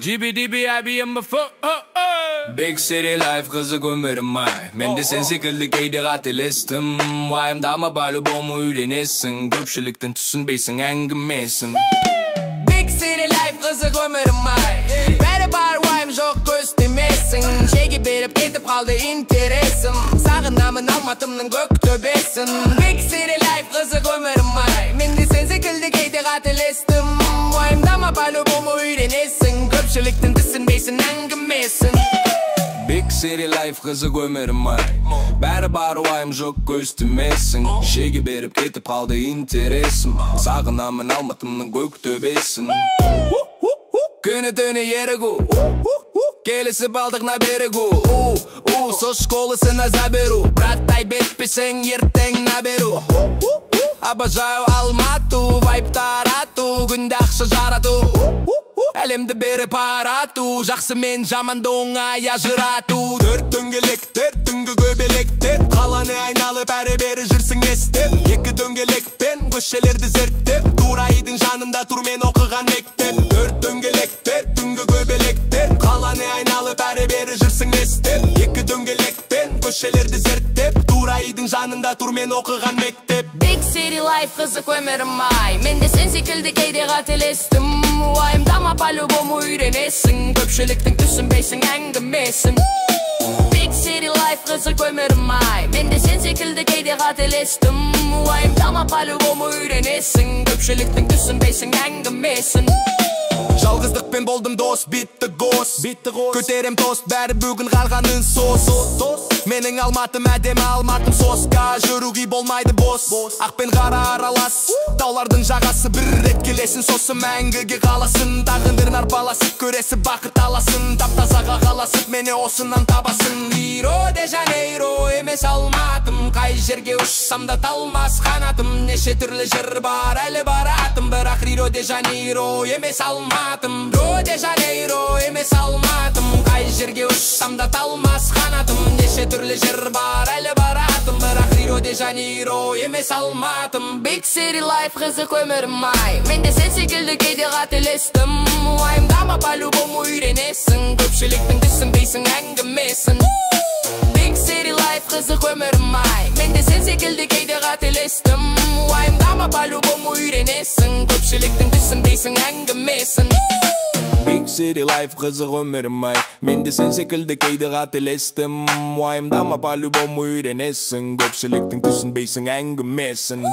GBDB IBM Big city life kızık ömürüm ay. Men de sen sikildi keyde katilistim. Vayımdama balı bomu ülenesin. Köpçülükten tüsünbeysin engimesin. Big city life kızık ömürüm ay. Beri bar vayım çok göstemesin. Şey berip ketip kaldı interesim. Sağınamın almatımның gök töbesin. Big city life kızık ömürüm ay. Men de sen sikildi keyde katilistim. Vayımdama balı bomu ülenesin. Köpçülükten tüsünbeysin engimesin. Big city life kızık ömürüm ay. Beri bar vayım çok göstemesin. Şey berip ketip kaldı interesim. Sağınamın almatımның gök töbesin. Күні түні ерігу Келісіп алдық на берегу Со школысына заберу Браттай бетпесең ертең на беру Обожаю Алмату Вайптар ату Күнде ақша жарату Әлемді беріп арату Жақсы мен жаманды оңай ажырату Төрт түнгі көбелектер Қаланы айналып әрі-бері жүрсің естеп Екі дөңгелекпен көшелерді зерттеп Турайдың жанында тұр мен оқыған мектеп Төрт түнгі көбелектер Қаланы айналып әрі-бері жүрсің естеп Екі дөңгелекпен көшелерді зерттеп Турайдың жанында тұр мен оқыған мектеп Big city life kızık ömürüm ay. Men de sen sikildi keyde katilistim. Vayımdama по-любому үйренесің. Көпшіліктің түсінбейсің әңгімесін. Big city life kızık ömürüm ay. Men de sen sikildi keyde katilistim. Vayımdama по-любому үйренесің. Көпшіліктің түсінбейсің әңгімесін. Жалғыздықпен болдым дос, битті гос Көтерем тост, бәрі бүгін қалғанын сос Менің алматым әдемі алматым соска Жүруге болмайды бос, ақпен қара аралас Таулардың жағасы бір рет келесін Сосы мәңгіге қаласын Тағындырын арпаласып, көресі бақыт аласын Таптазаға қаласып, мені осынан табасын Рио де Жанейро емес алматым Қай жерге ұшсам да талмас қанатым Неше түрлі жыр бар, әлі баратым Бірақ Рио де Жанейро емес алматым Рио де Жанейро емес алматым Қай жерге ұшсам да талмас қанатым Неше түрлі жыр бар, әлі баратым Бірақ Рио де Жанейро емес алматым Big city life қызық өмірім ай. Мен де сен секілді кейде қателестім. Уайымдама по-любому үйренесің. Көпшіліктің түсінбейсің әңгімесін. Big city life қызық өмірім ай. Мен де сен секілді кейде қателестім. Уайымдама по-любому үйренесің. Көпшіліктің түсінбейсің әңгімесін. Big city life қызық өмірім ай. Мен де сен секілді кейде қателестім. Уайымдама по-любому үйренесің. Көпшіліктің түсінбейсің әңгімесін.